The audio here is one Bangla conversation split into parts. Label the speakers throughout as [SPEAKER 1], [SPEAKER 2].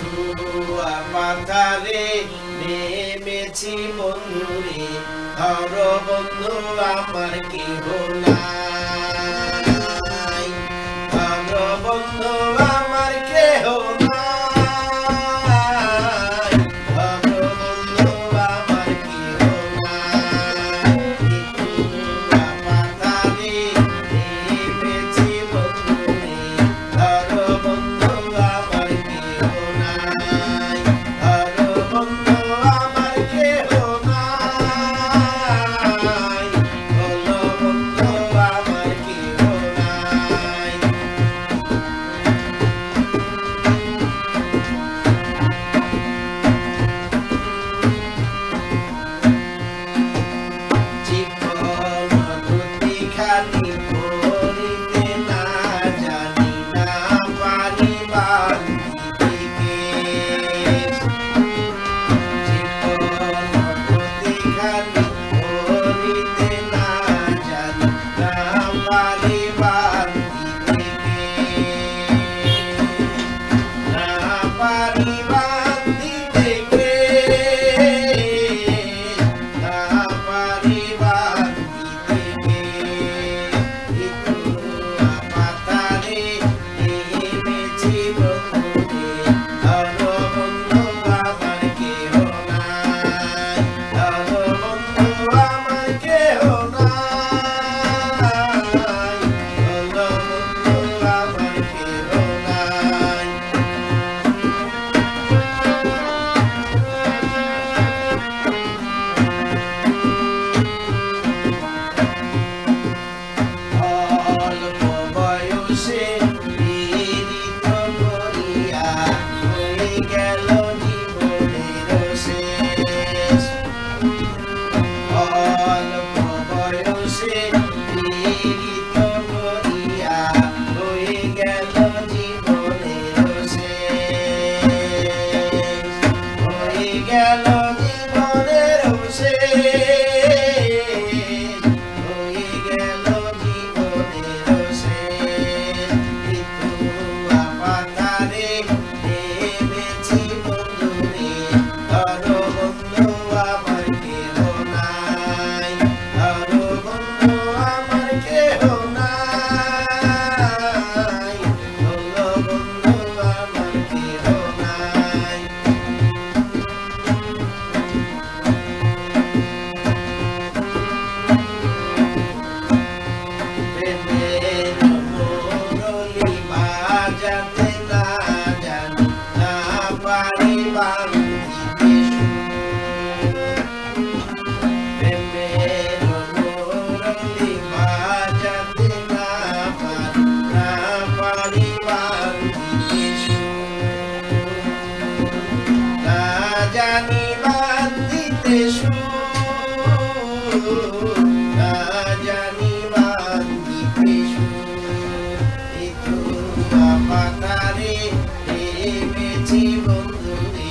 [SPEAKER 1] ধুয়া পাথারে নেমেছি বন্ধুরে, ধর বন্ধু আমার কেহ নাই, ধর বন্ধু আমার কেহ নাই, ধর বন্ধু আমার কেহ নাই। ধুয়া পাথারে নেমেছি বন্ধুরে, ধর বন্ধু আমার কেহ নাই, ধর বন্ধু আমার কেহ নাই, বলো বন্ধু আমার কেহ নাই। জীবন দুটিখানি পড়িতে না জানি, না পারি বান্ধিতে কেশ। জীবন দুটিখানি পড়িতে না জানি, না পারি বান্ধিতে কেশ, না পারি বান্ধিতে কেশ, না পারি বান্ধিতে কেশ। ধুয়া পাথারে নেমেছি বন্ধুরে, ধর বন্ধু আমার কেহ নাই, ধর বন্ধু আমার কেহ নাই, বলো বন্ধু আমার কেহ নাই। অল্প বয়সে পীড়িত করিয়া হয়ে গেল জীবনের শেষ। অল্প বয়সে পীড়িত করিয়া হয়ে গেল জীবনের শেষ, হয়ে গেল জীবনের শেষ, হয়ে গেল জীবনের শেষ। ধুয়া পাথারে নেমেছি বন্ধুরে, ধর বন্ধু আমার কেহ নাই, ধর বন্ধু আমার কেহ নাই, বলো বন্ধু আমার কেহ নাই। প্রেমের মুরলি বাজাতে না জানি, না পারি বান্ধিতে সুর। প্রেমের মুরলি বাজাতে না পারি, না পারি বান্ধিতে সুর, না জানি বান্ধিতে সুর, না জানি বান্ধিতে সুর। ধুয়া পাথারে নেমেছি বন্ধুরে,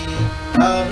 [SPEAKER 1] ধর